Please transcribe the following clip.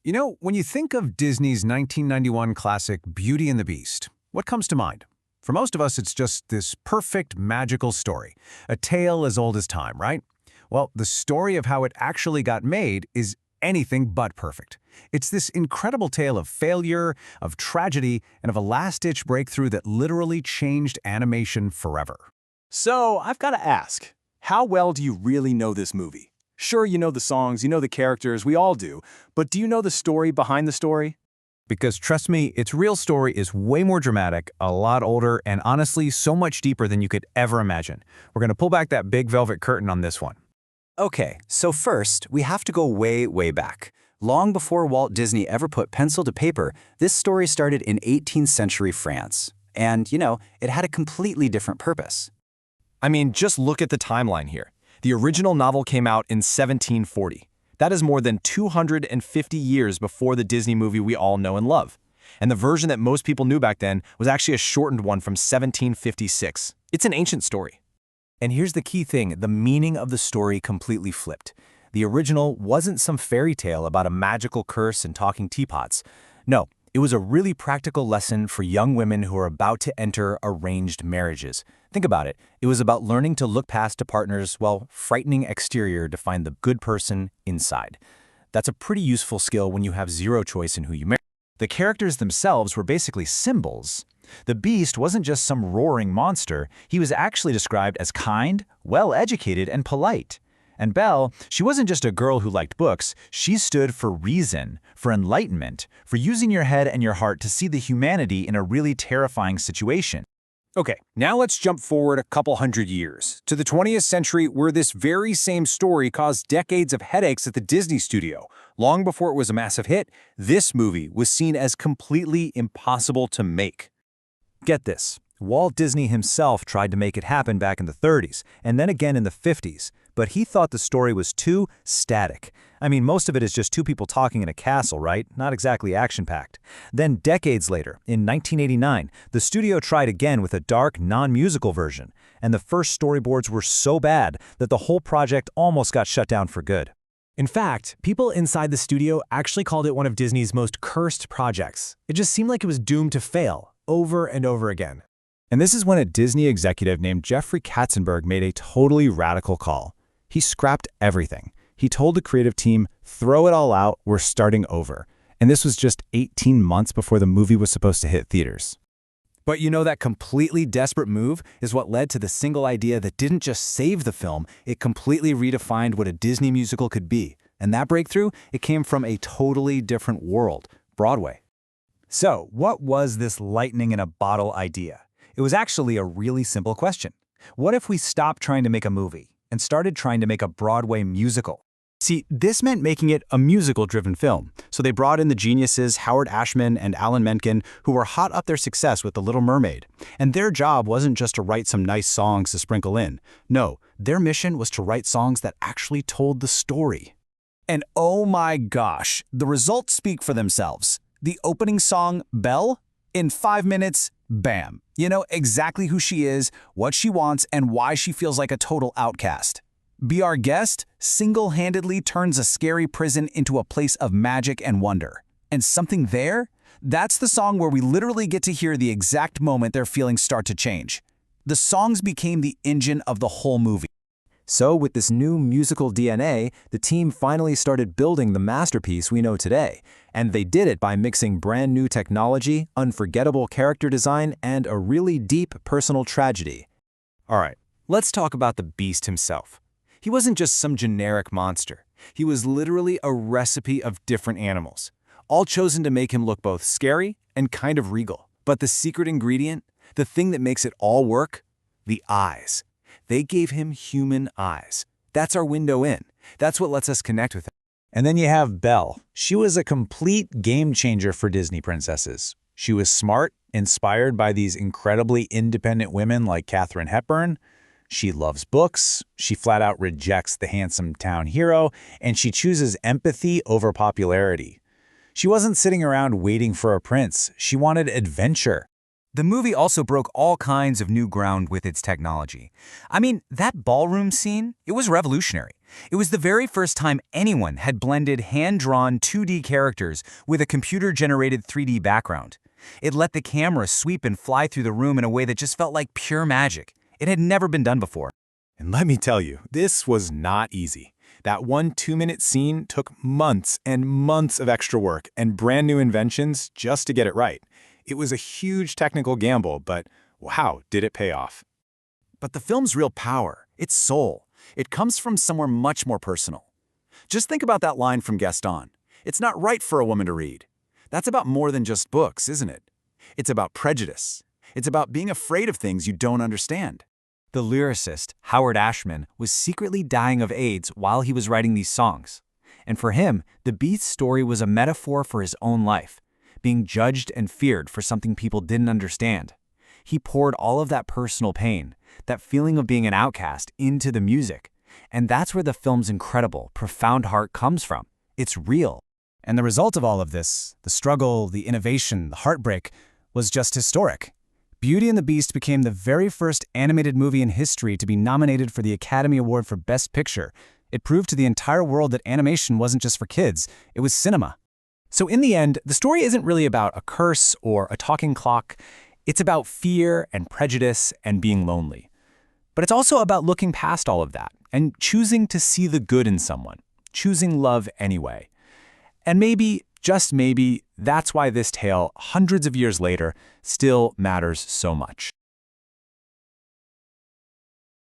You know, when you think of Disney's 1991 classic Beauty and the Beast, what comes to mind? For most of us, it's just this perfect, magical story, a tale as old as time, right? Well, the story of how it actually got made is anything but perfect. It's this incredible tale of failure, of tragedy, and of a last-ditch breakthrough that literally changed animation forever. So, I've got to ask, how well do you really know this movie? Sure, you know the songs, you know the characters, we all do, but do you know the story behind the story? Because trust me, its real story is way more dramatic, a lot older, and honestly, so much deeper than you could ever imagine. We're going to pull back that big velvet curtain on this one. Okay, so first, we have to go way, way back. Long before Walt Disney ever put pencil to paper, this story started in 18th century France. And, it had a completely different purpose. I mean, just look at the timeline here. The original novel came out in 1740. That is more than 250 years before the Disney movie we all know and love. And the version that most people knew back then was actually a shortened one from 1756. It's an ancient story. And here's the key thing, the meaning of the story completely flipped. The original wasn't some fairy tale about a magical curse and talking teapots. No, it was a really practical lesson for young women who are about to enter arranged marriages. Think about it. It was about learning to look past a partner's, frightening exterior to find the good person inside. That's a pretty useful skill when you have zero choice in who you marry. The characters themselves were basically symbols. The Beast wasn't just some roaring monster. He was actually described as kind, well-educated, and polite. And Belle, she wasn't just a girl who liked books. She stood for reason, for enlightenment, for using your head and your heart to see the humanity in a really terrifying situation. Okay, now let's jump forward a couple hundred years, to the 20th century where this very same story caused decades of headaches at the Disney studio. Long before it was a massive hit, this movie was seen as completely impossible to make. Get this, Walt Disney himself tried to make it happen back in the 30s, and then again in the 50s, but he thought the story was too static. I mean, most of it is just two people talking in a castle, right? Not exactly action-packed. Then decades later, in 1989, the studio tried again with a dark, non-musical version, and the first storyboards were so bad that the whole project almost got shut down for good. In fact, people inside the studio actually called it one of Disney's most cursed projects. It just seemed like it was doomed to fail, over and over again. And this is when a Disney executive named Jeffrey Katzenberg made a totally radical call. He scrapped everything. He told the creative team, throw it all out, we're starting over. And this was just 18 months before the movie was supposed to hit theaters. But that completely desperate move is what led to the single idea that didn't just save the film, it completely redefined what a Disney musical could be. And that breakthrough, it came from a totally different world, Broadway. So, what was this lightning-in-a-bottle idea? It was actually a really simple question. What if we stopped trying to make a movie and started trying to make a Broadway musical? See, this meant making it a musical-driven film. So they brought in the geniuses Howard Ashman and Alan Menken, who were hot up their success with The Little Mermaid. And their job wasn't just to write some nice songs to sprinkle in. No, their mission was to write songs that actually told the story. And oh my gosh, the results speak for themselves. The opening song, Belle, in 5 minutes, bam. You know exactly who she is, what she wants, and why she feels like a total outcast. Be Our Guest single-handedly turns a scary prison into a place of magic and wonder. And Something There? That's the song where we literally get to hear the exact moment their feelings start to change. The songs became the engine of the whole movie. So with this new musical DNA, the team finally started building the masterpiece we know today. And they did it by mixing brand new technology, unforgettable character design, and a really deep personal tragedy. All right, let's talk about the Beast himself. He wasn't just some generic monster. He was literally a recipe of different animals, all chosen to make him look both scary and kind of regal. But the secret ingredient, the thing that makes it all work, the eyes. They gave him human eyes. That's our window in. That's what lets us connect with him. And then you have Belle. She was a complete game changer for Disney princesses. She was smart, inspired by these incredibly independent women like Katharine Hepburn. She loves books, she flat out rejects the handsome town hero, and she chooses empathy over popularity. She wasn't sitting around waiting for a prince, she wanted adventure. The movie also broke all kinds of new ground with its technology. I mean, that ballroom scene, it was revolutionary. It was the very first time anyone had blended hand-drawn 2D characters with a computer-generated 3D background. It let the camera sweep and fly through the room in a way that just felt like pure magic. It had never been done before. And let me tell you, this was not easy. That one 2-minute scene took months and months of extra work and brand new inventions just to get it right. It was a huge technical gamble, but wow, did it pay off. But the film's real power, its soul, it comes from somewhere much more personal. Just think about that line from Gaston. It's not right for a woman to read. That's about more than just books, isn't it? It's about prejudice. It's about being afraid of things you don't understand. The lyricist, Howard Ashman, was secretly dying of AIDS while he was writing these songs. And for him, the Beast's story was a metaphor for his own life, being judged and feared for something people didn't understand. He poured all of that personal pain, that feeling of being an outcast, into the music. And that's where the film's incredible, profound heart comes from. It's real. And the result of all of this, the struggle, the innovation, the heartbreak, was just historic. Beauty and the Beast became the very first animated movie in history to be nominated for the Academy Award for Best Picture. It proved to the entire world that animation wasn't just for kids, it was cinema. So in the end, the story isn't really about a curse or a talking clock. It's about fear and prejudice and being lonely. But it's also about looking past all of that and choosing to see the good in someone, choosing love anyway. And maybe, just maybe, that's why this tale, hundreds of years later, still matters so much.